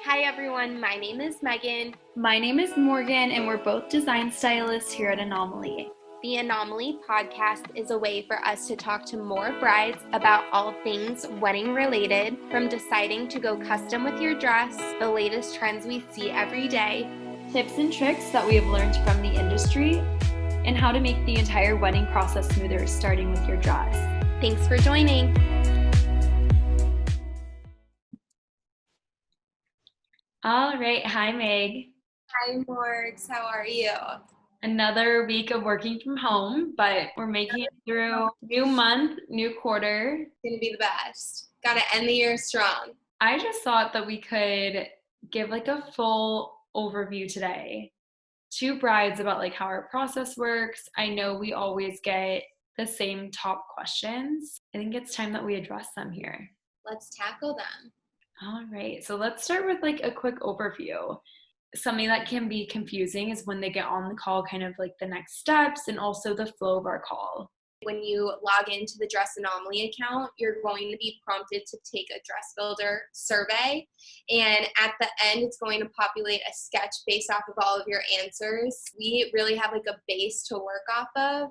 Hi everyone, my name is Megan. My name is Morgan, and we're both design stylists here at Anomalie. The Anomalie podcast is a way for us to talk to more brides about all things wedding related, from deciding to go custom with your dress, the latest trends we see every day, tips and tricks that we have learned from the industry, and how to make the entire wedding process smoother, starting with your dress. Thanks for joining. All right. Hi, Meg. Hi, Morgs. How are you? Another week of working from home, but we're making it through. New month, new quarter. It's going to be the best. Got to end the year strong. I just thought that we could give like a full overview today to brides about like how our process works. I know we always get the same top questions. I think it's time that we address them here. Let's tackle them. All right, so let's start with like a quick overview. Something that can be confusing is when they get on the call, kind of like the next steps and also the flow of our call. When you log into the Dress Anomalie account, you're going to be prompted to take a dress builder survey. And at the end, it's going to populate a sketch based off of all of your answers. We really have like a base to work off of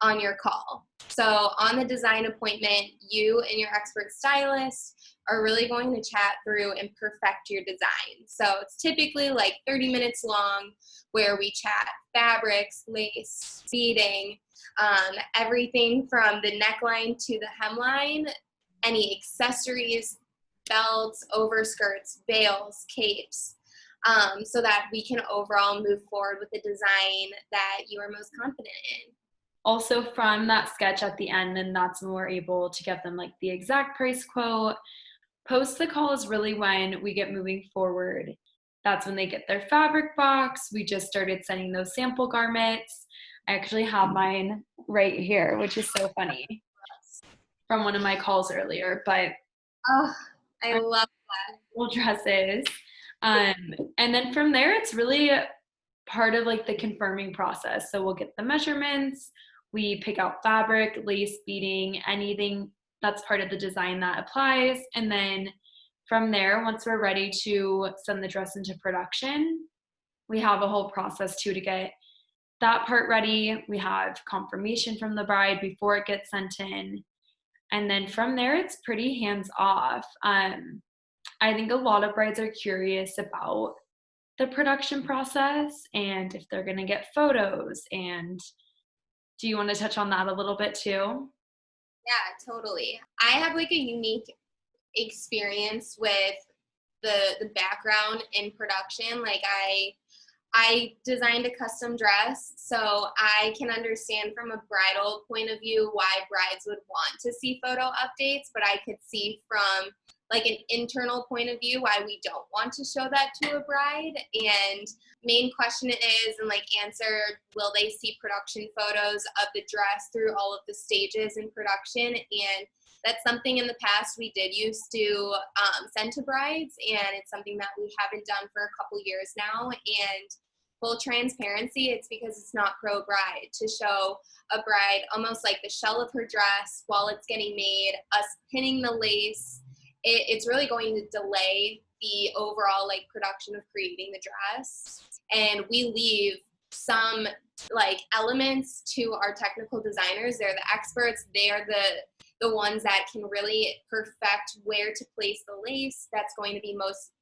on your call. So on the design appointment, you and your expert stylist are really going to chat through and perfect your design. So it's typically like 30 minutes long, where we chat fabrics, lace, beading, everything from the neckline to the hemline, any accessories, belts, overskirts, veils, capes, so that we can overall move forward with the design that you are most confident in. Also from that sketch at the end, and that's when we're able to give them like the exact price quote. Post the call is really when we get moving forward. That's when they get their fabric box. We just started sending those sample garments. I actually have mine right here, which is so funny, from one of my calls earlier. But I love that. Full dresses. And then from there, it's really part of like the confirming process. So we'll get the measurements, we pick out fabric, lace, beading, anything that's part of the design that applies. And then from there, once we're ready to send the dress into production, we have a whole process too to get that part ready. We have confirmation from the bride before it gets sent in. And then from there, it's pretty hands off. I think a lot of brides are curious about the production process and if they're going to get photos. And do you want to touch on that a little bit too? Yeah, totally. I have like a unique experience with the background in production. Like I designed a custom dress, so I can understand from a bridal point of view why brides would want to see photo updates, but I could see from like an internal point of view why we don't want to show that to a bride. And main question is, and like answer, will they see production photos of the dress through all of the stages in production? And that's something in the past we did used to send to brides, and it's something that we haven't done for a couple years now. And full transparency, it's because it's not pro-bride to show a bride almost like the shell of her dress while it's getting made, us pinning the lace. It's really going to delay the overall like production of creating the dress. And we leave some like elements to our technical designers. They're the experts. They are the ones that can really perfect where to place the lace that's going to be most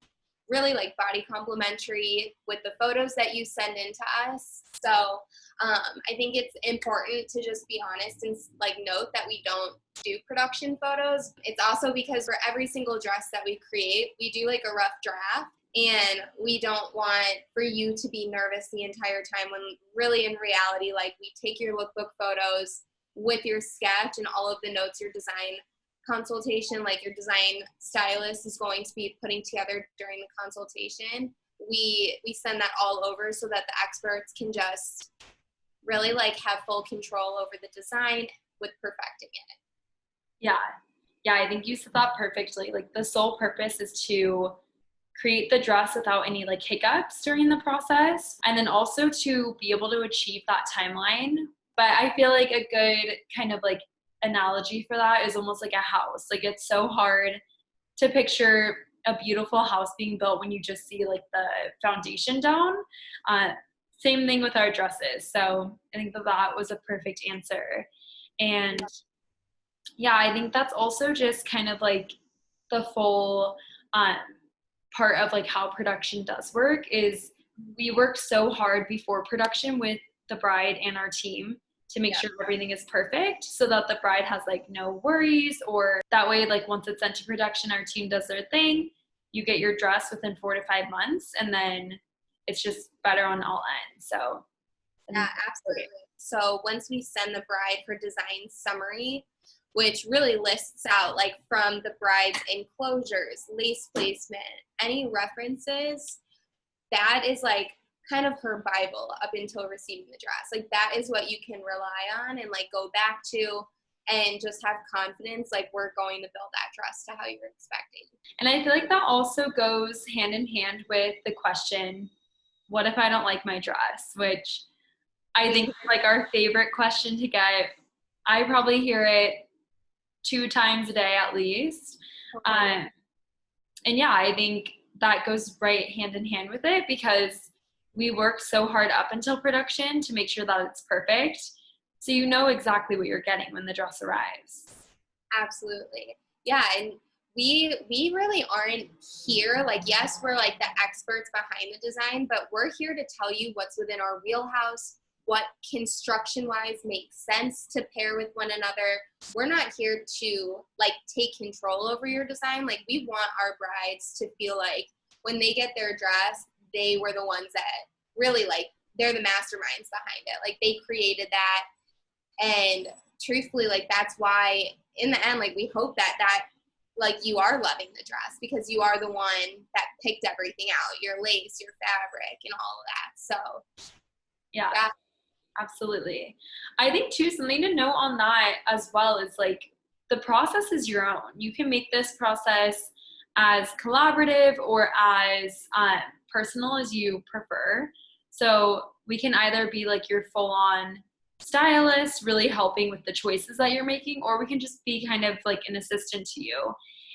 really like body complimentary with the photos that you send in to us. So I think it's important to just be honest and like note that we don't do production photos. It's also because for every single dress that we create, we do like a rough draft, and we don't want for you to be nervous the entire time, when really in reality, like we take your lookbook photos with your sketch and all of the notes your design consultation, like your design stylist is going to be putting together during the consultation. We send that all over so that the experts can just really like have full control over the design with perfecting it. Yeah, I think you said that perfectly. Like the sole purpose is to create the dress without any like hiccups during the process, and then also to be able to achieve that timeline. But I feel like a good kind of like analogy for that is almost like a house. Like it's so hard to picture a beautiful house being built when you just see like the foundation down. Same thing with our dresses. So I think that was a perfect answer. And yeah, I think that's also just kind of like the full part of like how production does work is we work so hard before production with the bride and our team to make sure everything is perfect so that the bride has like no worries, or that way like once it's sent to production, our team does their thing, you get your dress within 4 to 5 months, and then it's just better on all ends. So yeah, absolutely. So once we send the bride for design summary, which really lists out like from the bride's enclosures, lace placement, any references, that is like kind of her Bible up until receiving the dress. Like that is what you can rely on and like go back to and just have confidence like we're going to build that dress to how you're expecting. And I feel like that also goes hand in hand with the question, what if I don't like my dress? Which I think is like our favorite question to get. I probably hear it 2 times a day at least. And yeah, I think that goes right hand in hand with it because we work so hard up until production to make sure that it's perfect. So you know exactly what you're getting when the dress arrives. Absolutely. Yeah, and we really aren't here, like, yes, we're like the experts behind the design, but we're here to tell you what's within our wheelhouse, what construction wise makes sense to pair with one another. We're not here to like take control over your design. Like we want our brides to feel like when they get their dress, they were the ones that really like, they're the masterminds behind it. Like they created that. And truthfully, like that's why in the end, like we hope that like you are loving the dress because you are the one that picked everything out, your lace, your fabric, and all of that. So yeah. Absolutely. I think too, something to note on that as well is like the process is your own. You can make this process as collaborative or as personal as you prefer. So we can either be like your full-on stylist, really helping with the choices that you're making, or we can just be kind of like an assistant to you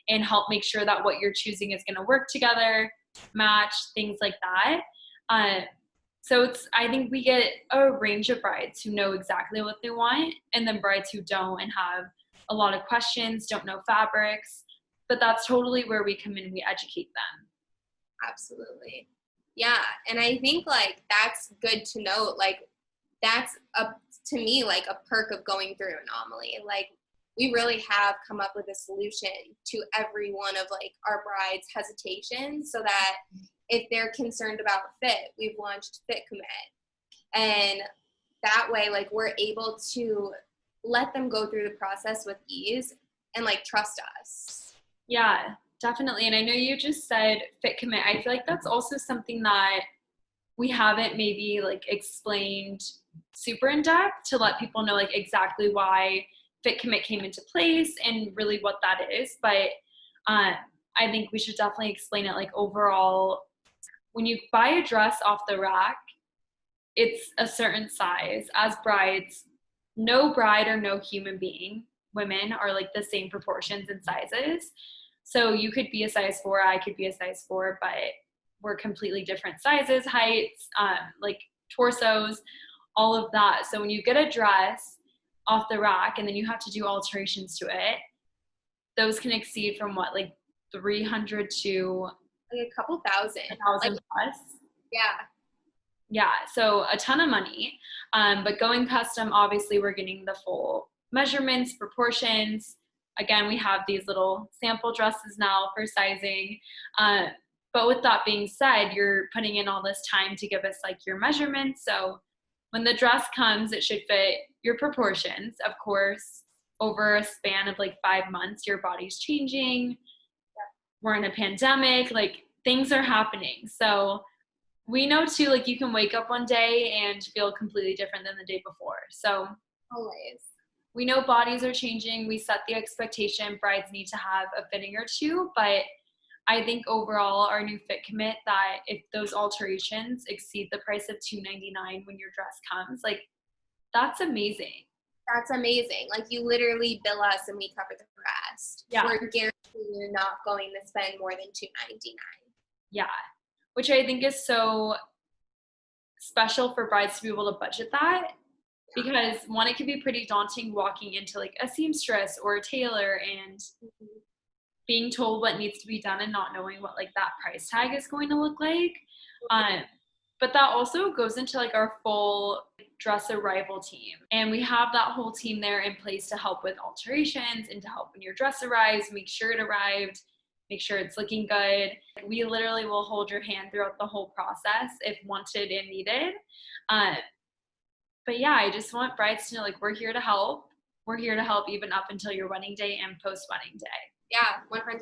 and help make sure that what you're choosing is going to work together, match, things like that. So I think we get a range of brides who know exactly what they want, and then brides who don't and have a lot of questions, don't know fabrics, but that's totally where we come in and we educate them. Absolutely. Yeah, and I think like that's good to note. Like that's to me like a perk of going through Anomalie. Like we really have come up with a solution to every one of like our brides' hesitations so that if they're concerned about fit, we've launched Fit Commit. And that way, like, we're able to let them go through the process with ease and, like, trust us. Yeah, definitely. And I know you just said Fit Commit. I feel like that's also something that we haven't maybe, like, explained super in depth to let people know, like, exactly why Fit Commit came into place and really what that is. But I think we should definitely explain it, like, overall. When you buy a dress off the rack, it's a certain size. As brides, no bride or no human being, women are like the same proportions and sizes. So you could be a size 4, I could be a size 4, but we're completely different sizes, heights, like torsos, all of that. So when you get a dress off the rack and then you have to do alterations to it, those can exceed from what, like 300 to like a couple thousand. 1,000 like, plus. Yeah, so a ton of money. But going custom, obviously we're getting the full measurements, proportions. Again, we have these little sample dresses now for sizing. But with that being said, you're putting in all this time to give us like your measurements. So when the dress comes, it should fit your proportions. Of course, over a span of like 5 months, your body's changing. We're in a pandemic, like things are happening. So we know too, like you can wake up one day and feel completely different than the day before. So always. We know bodies are changing. We set the expectation brides need to have a fitting or two, but I think overall our new Fit Commit, that if those alterations exceed the price of $299 when your dress comes, like that's amazing. That's amazing. Like you literally bill us and we cover the best. Yeah. We're guaranteeing you're not going to spend more than $299. Yeah. Which I think is so special for brides to be able to budget that. Because one, it can be pretty daunting walking into like a seamstress or a tailor and being told what needs to be done and not knowing what like that price tag is going to look like. But that also goes into like our full dress arrival team. And we have that whole team there in place to help with alterations and to help when your dress arrives, make sure it arrived, make sure it's looking good. We literally will hold your hand throughout the whole process if wanted and needed. But yeah, I just want brides to know, like, we're here to help. We're here to help even up until your wedding day and post-wedding day. Yeah, 100%.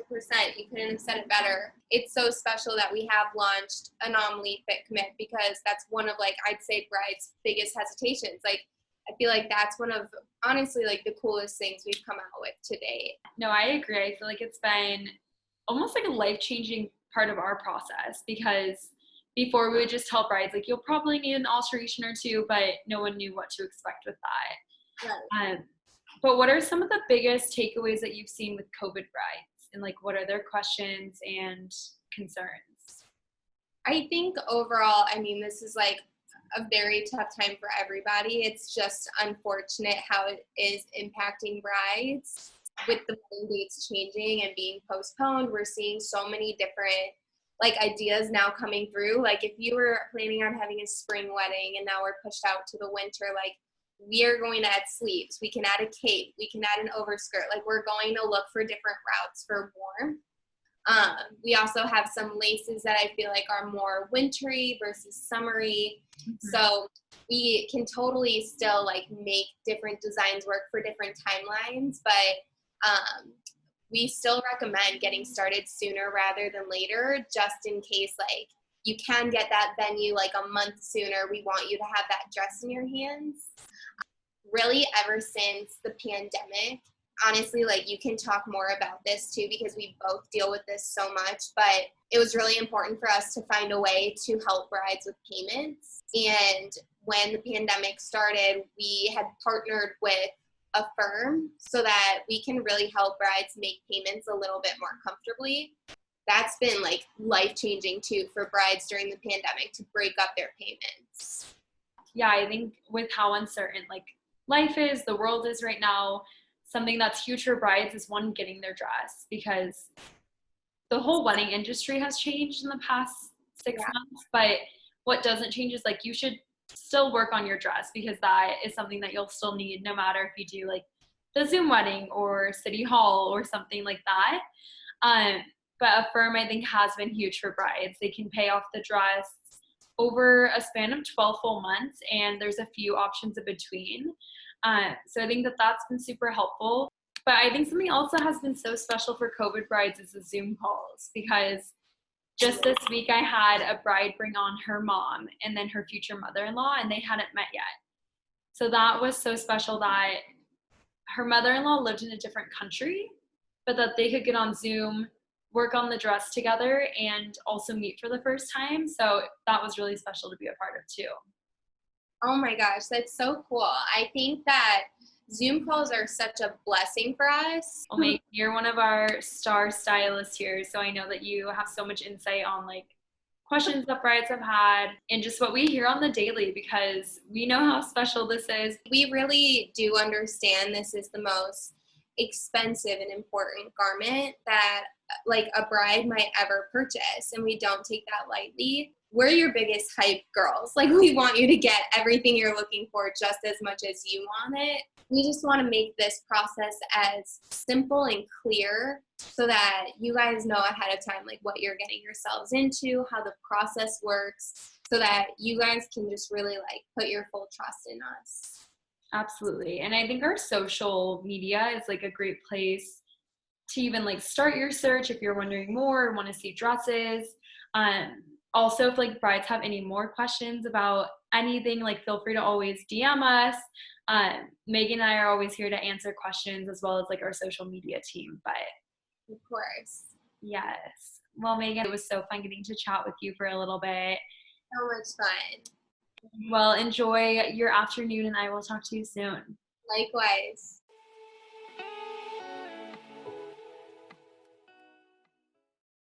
You couldn't have said it better. It's so special that we have launched Anomalie Fit Commit because that's one of, like, I'd say brides' biggest hesitations. Like, I feel like that's one of, honestly, like, the coolest things we've come out with to date. No, I agree. I feel like it's been almost like a life-changing part of our process because before we would just tell brides, like, you'll probably need an alteration or two, but no one knew what to expect with that. Right. But what are some of the biggest takeaways that you've seen with COVID brides? And like, what are their questions and concerns? I think overall, I mean, this is like a very tough time for everybody. It's just unfortunate how it is impacting brides with the wedding dates changing and being postponed. We're seeing so many different like ideas now coming through. Like if you were planning on having a spring wedding and now we're pushed out to the winter, like we are going to add sleeves. We can add a cape. We can add an overskirt. Like we're going to look for different routes for warmth. We also have some laces that I feel like are more wintry versus summery. Mm-hmm. So we can totally still like make different designs work for different timelines, but we still recommend getting started sooner rather than later, just in case like you can get that venue like a month sooner. We want you to have that dress in your hands. Really, ever since the pandemic, honestly, like you can talk more about this too because we both deal with this so much, but it was really important for us to find a way to help brides with payments. And when the pandemic started, we had partnered with a firm so that we can really help brides make payments a little bit more comfortably. That's been like life-changing too for brides during the pandemic to break up their payments. Yeah, I think with how uncertain like life is, the world is right now, something that's huge for brides is one, getting their dress, because the whole wedding industry has changed in the past 6 months, but what doesn't change is like you should still work on your dress because that is something that you'll still need no matter if you do like the Zoom wedding or City Hall or something like that. But a firm I think has been huge for brides. They can pay off the dress over a span of 12 full months and there's a few options in between. So I think that that's been super helpful. But I think something else that has been so special for COVID brides is the Zoom calls, because just this week I had a bride bring on her mom and then her future mother-in-law, and they hadn't met yet. So that was so special that her mother-in-law lived in a different country, but that they could get on Zoom, work on the dress together, and also meet for the first time. So that was really special to be a part of too. Oh my gosh, that's so cool. I think that Zoom calls are such a blessing for us. Well, Megan, you're one of our star stylists here, so I know that you have so much insight on like questions that brides have had and just what we hear on the daily, because we know how special this is. We really do understand this is the most expensive and important garment that like a bride might ever purchase, and we don't take that lightly. We're your biggest hype girls. Like we want you to get everything you're looking for just as much as you want it. We just want to make this process as simple and clear so that you guys know ahead of time like what you're getting yourselves into, how the process works, so that you guys can just really like put your full trust in us. Absolutely. And I think our social media is like a great place to even like start your search if you're wondering more or want to see dresses. Also, if like brides have any more questions about anything, like feel free to always DM us. Megan and I are always here to answer questions, as well as like our social media team. But of course. Yes. Well, Megan, it was so fun getting to chat with you for a little bit. So much fun. Well, enjoy your afternoon and I will talk to you soon. Likewise.